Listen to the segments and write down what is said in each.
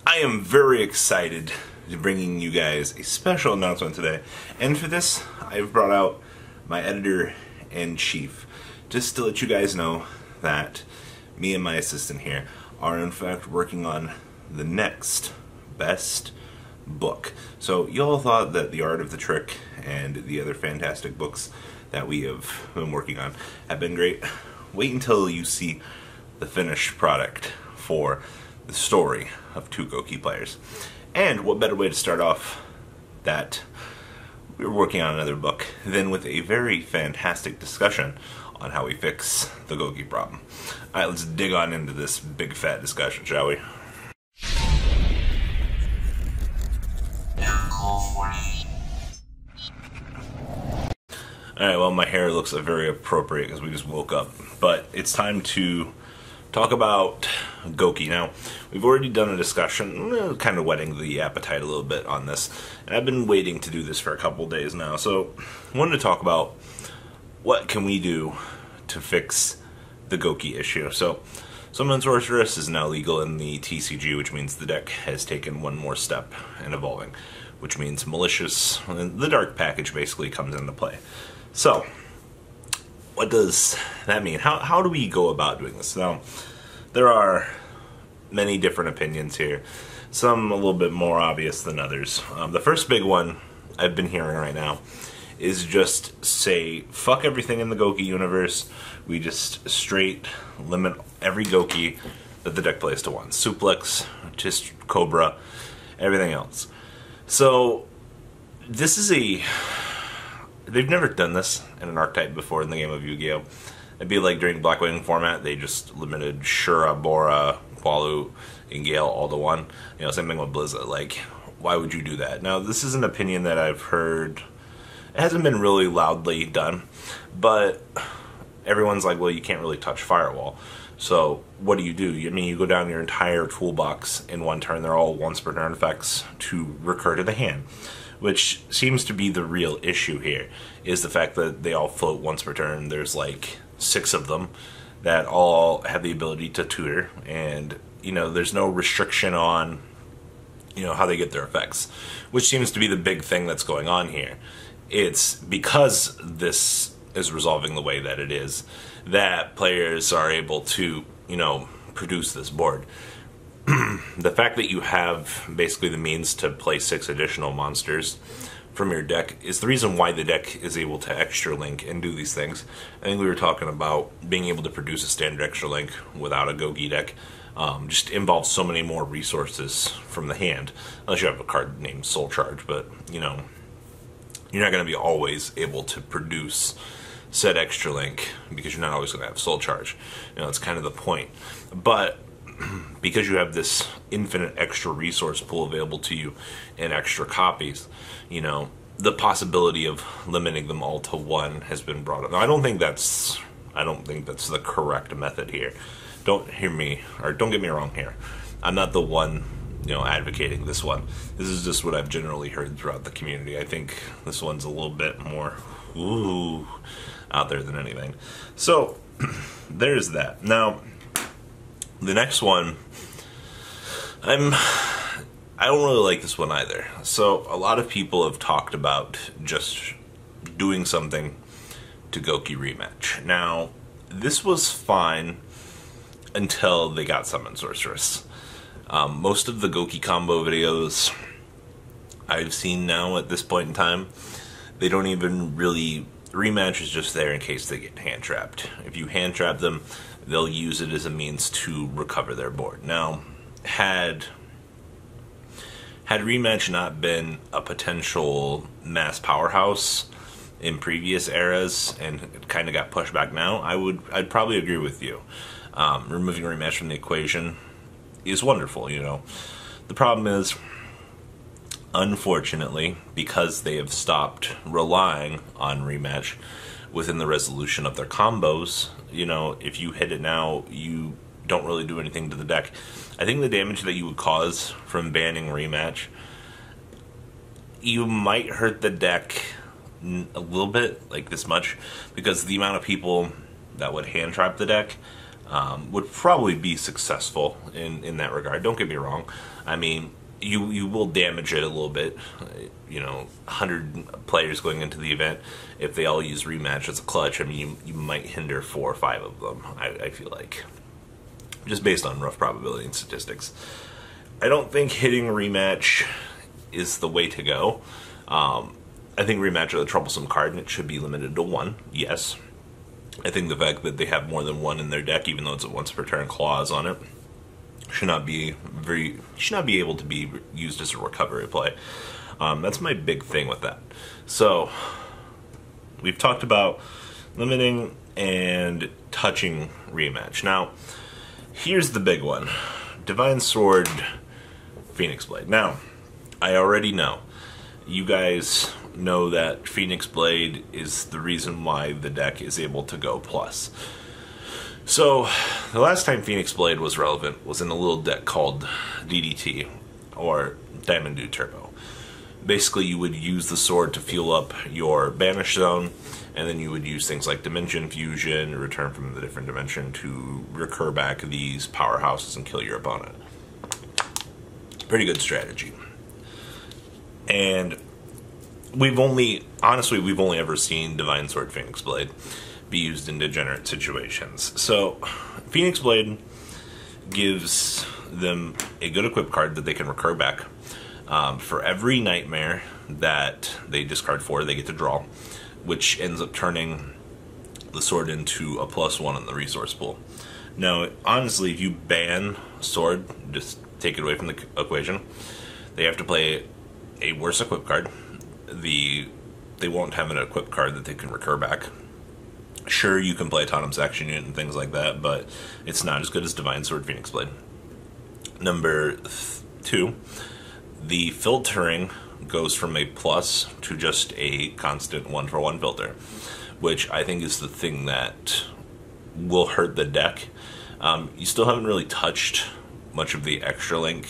I am very excited to bringing you guys a special announcement today. And for this, I've brought out my editor-in-chief, just to let you guys know that me and my assistant here are in fact working on the next best book. So y'all thought that The Art of the Trick and the other fantastic books that we have been working on have been great. Wait until you see the finished product for the story of two Goukis players. And what better way to start off that we're working on another book than with a very fantastic discussion on how we fix the Goukis problem. Alright, let's dig on into this big fat discussion, shall we? Alright, well, my hair looks very appropriate because we just woke up. But it's time to talk about Gouki. Now, we've already done a discussion, kind of whetting the appetite a little bit on this. And I've been waiting to do this for a couple days now. So, I wanted to talk about what can we do to fix the Gouki issue. So, Summon Sorceress is now legal in the TCG, which means the deck has taken one more step in evolving. Which means Malicious, the Dark package basically comes into play. So, what does that mean? How do we go about doing this? Now, there are many different opinions here. Some a little bit more obvious than others. The first big one I've been hearing right now is just say, fuck everything in the Gouki universe. We just straight limit every Gouki that the deck plays to one. Suplex, just Cobra, everything else. So, this is a... They've never done this in an archetype before in the game of Yu-Gi-Oh! It'd be like during Blackwing format, they just limited Shura, Bora, Qualu, and Gale all to one. You know, same thing with Blizzard. Like, why would you do that? Now, this is an opinion that I've heard. It hasn't been really loudly done, but everyone's like, well, you can't really touch Firewall. So, what do? I mean, you go down your entire toolbox in one turn. They're all once per turn effects to recur to the hand. Which seems to be the real issue here, is the fact that they all float once per turn. There's like 6 of them that all have the ability to tutor, and, you know, there's no restriction on, you know, how they get their effects, which seems to be the big thing that's going on here. It's because this is resolving the way that it is, that players are able to, you know, produce this board. The fact that you have basically the means to play 6 additional monsters from your deck is the reason why the deck is able to extra link and do these things. I think we were talking about being able to produce a standard extra link without a Gouki deck. Just involves so many more resources from the hand, unless you have a card named Soul Charge, but, you know, you're not going to be always able to produce said extra link because you're not always going to have Soul Charge. You know, that's kind of the point. But because you have this infinite extra resource pool available to you and extra copies, you know, the possibility of limiting them all to one has been brought up. Now, I don't think that's the correct method here. Don't hear me, or don't get me wrong here. I'm not the one, you know, advocating this one. This is just what I've generally heard throughout the community. I think this one's a little bit more out there than anything. So, there's that. Now, the next one, I don't really like this one either. So, a lot of people have talked about just doing something to Gouki Rematch. Now, this was fine until they got Summon Sorceress. Most of the Gouki combo videos I've seen now at this point in time, they don't even really... Rematch is just there in case they get hand-trapped. If you hand-trap them, they'll use it as a means to recover their board. Now, had Rematch not been a potential mass powerhouse in previous eras and it kind of got pushed back now, I'd probably agree with you. Removing Rematch from the equation is wonderful, you know. The problem is, unfortunately, because they have stopped relying on Rematch within the resolution of their combos, you know, if you hit it now, you don't really do anything to the deck. I think the damage that you would cause from banning Rematch, you might hurt the deck a little bit, like this much, because the amount of people that would hand trap the deck would probably be successful in that regard. Don't get me wrong. I mean, you will damage it a little bit. 100 players going into the event, if they all use Rematch as a clutch, I mean, you might hinder 4 or 5 of them, I feel like. Just based on rough probability and statistics. I don't think hitting Rematch is the way to go. I think Rematch is a troublesome card, and it should be limited to 1, yes. I think the fact that they have more than 1 in their deck, even though it's a once per turn clause on it, should not be able to be used as a recovery play. That's my big thing with that. So we've talked about limiting and touching Rematch. Now, here's the big one. Divine Sword, Phoenix Blade. Now, I already know. You guys know that Phoenix Blade is the reason why the deck is able to go plus. So, the last time Phoenix Blade was relevant was in a little deck called DDT, or Diamond Dew Turbo. Basically, you would use the sword to fuel up your Banish Zone, and then you would use things like Dimension Fusion, Return from the Different Dimension, to recur back these powerhouses and kill your opponent. Pretty good strategy. And we've only ever seen Divine Sword Phoenix Blade be used in degenerate situations. So, Phoenix Blade gives them a good equip card that they can recur back. For every nightmare that they discard 4, they get to draw, which ends up turning the sword into a +1 on the resource pool. Now, honestly, if you ban sword, just take it away from the equation, they have to play a worse equip card. They won't have an equip card that they can recur back. Sure, you can play Totem's Action Unit and things like that, but it's not as good as Divine Sword Phoenix Blade. Number 2, the filtering goes from a plus to just a constant 1-for-1 filter, which I think is the thing that will hurt the deck. You still haven't really touched much of the extra link,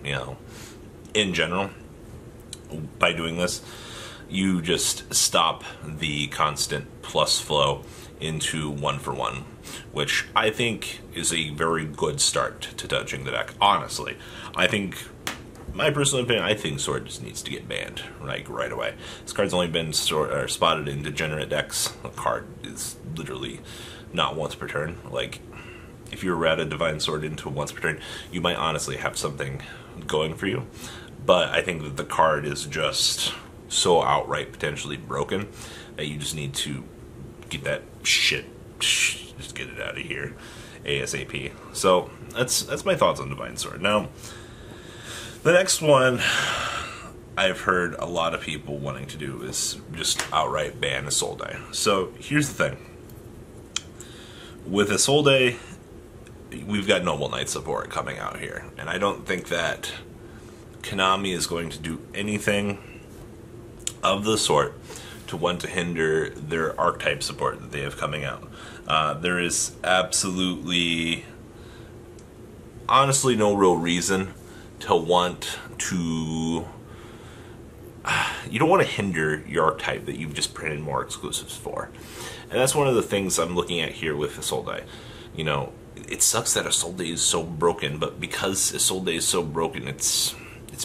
in general. By doing this, you just stop the constant plus flow into 1-for-1, which I think is a very good start to touching the deck. Honestly, my personal opinion, I think Sword just needs to get banned, right away. This card's only been spotted in degenerate decks. The card is literally not once per turn. Like, if you route a Divine Sword into once per turn, you might honestly have something going for you. But I think that the card is just so outright potentially broken that you just need to get that shit, just get it out of here ASAP. So that's my thoughts on Divine Sword. Now, the next one I've heard a lot of people wanting to do is just outright ban Isolde. So here's the thing. With Isolde, we've got Noble Knight support coming out here, and I don't think that Konami is going to do anything of the sort to want to hinder their archetype support that they have coming out. There is absolutely, honestly, no real reason to want to... You don't want to hinder your archetype that you've just printed more exclusives for. And that's one of the things I'm looking at here with Isolde. It sucks that Isolde is so broken, but because Isolde is so broken, it's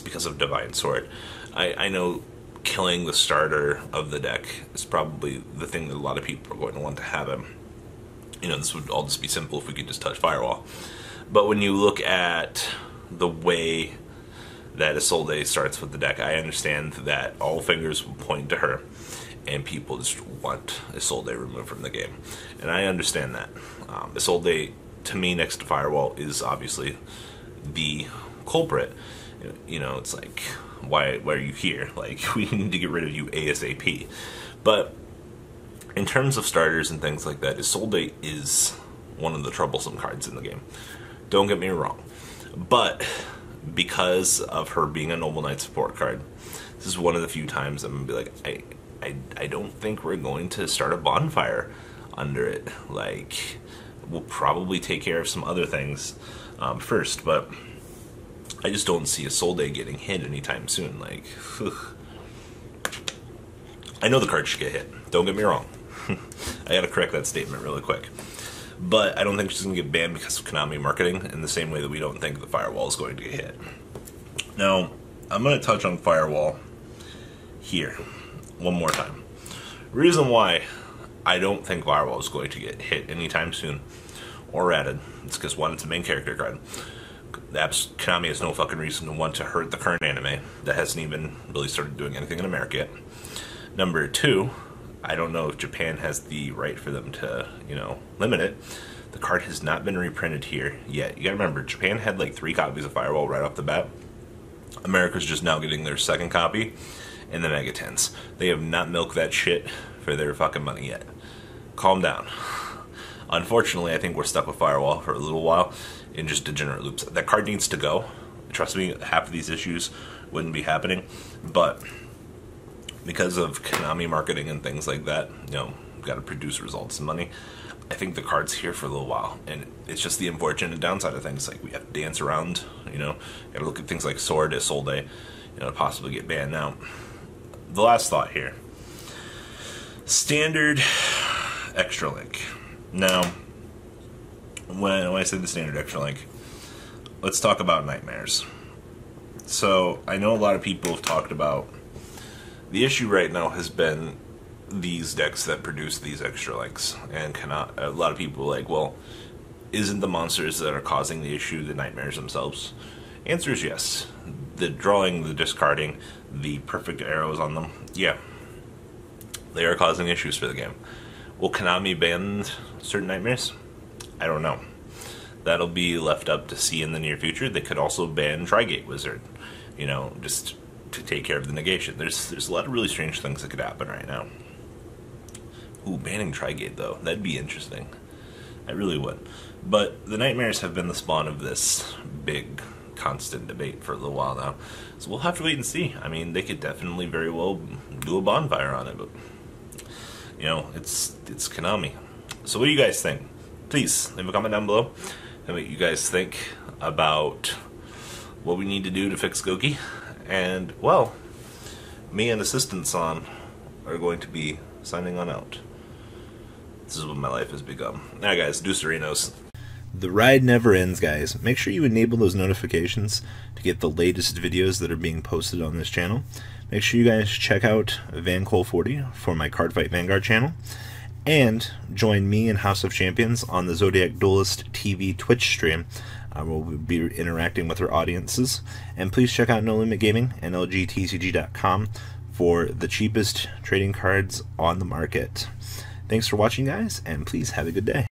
because of Divine Sword. I know killing the starter of the deck is probably the thing that a lot of people are going to want to have him. This would all just be simple if we could just touch Firewall. But when you look at the way that Isolde starts with the deck, I understand that all fingers will point to her, and people just want Isolde removed from the game. And I understand that. Isolde, to me, next to Firewall, is obviously the culprit. It's like, why are you here? Like, we need to get rid of you ASAP. But in terms of starters and things like that, Isolde is one of the troublesome cards in the game. Don't get me wrong. But because of her being a Noble Knight support card, this is one of the few times I'm going to be like, I don't think we're going to start a bonfire under it. Like, we'll probably take care of some other things first, but I just don't see Isolde getting hit anytime soon. Like, I know the card should get hit. Don't get me wrong. I gotta correct that statement really quick. but I don't think she's going to get banned because of Konami marketing in the same way that we don't think the Firewall is going to get hit. Now, I'm going to touch on Firewall here one more time. Reason why I don't think Firewall is going to get hit anytime soon or added, it's because one, it's a main character card. Konami has no fucking reason to want to hurt the current anime that hasn't even really started doing anything in America yet. Number two, I don't know if Japan has the right for them to, limit it. The card has not been reprinted here yet. You gotta remember, Japan had like 3 copies of Firewall right off the bat. America's just now getting their 2nd copy in the Mega 10s. They have not milked that shit for their fucking money yet. Calm down. Unfortunately, I think we're stuck with Firewall for a little while in just degenerate loops. That card needs to go. Trust me, half of these issues wouldn't be happening, but because of Konami marketing and things like that, got to produce results and money. I think the card's here for a little while, and it's just the unfortunate downside of things. Like, we have to dance around, got to look at things like Sword, Isolde, to possibly get banned. Now, the last thought here. Standard Extra Link. Now, when I say the Standard Extra Link, let's talk about Nightmares. So, I know a lot of people have talked about the issue right now has been these decks that produce these extra links, and a lot of people are like, well, isn't the monsters that are causing the issue the Nightmares themselves? Answer is yes. The drawing, the discarding, the perfect arrows on them, yeah, they are causing issues for the game. Will Konami ban certain Nightmares? I don't know. That'll be left up to see in the near future. They could also ban Trigate Wizard, just to take care of the negation. There's a lot of really strange things that could happen right now. Ooh, banning Trigate, though. That'd be interesting. I really would. But the Nightmares have been the spawn of this big, constant debate for a little while now. So we'll have to wait and see. I mean, they could definitely very well do a bonfire on it, but, it's Konami. So what do you guys think? Please, leave a comment down below and what you guys think about what we need to do to fix Gouki. And, well, me and Assistant San are going to be signing on out. This is what my life has become. Now, guys, Deucerinos. The ride never ends, guys. Make sure you enable those notifications to get the latest videos that are being posted on this channel. Make sure you guys check out VanCole40 for my Cardfight Vanguard channel. And join me and House of Champions on the Zodiac Duelist TV Twitch stream. We'll be interacting with our audiences. And please check out No Limit Gaming and LGTCG.com for the cheapest trading cards on the market. Thanks for watching, guys, and please have a good day.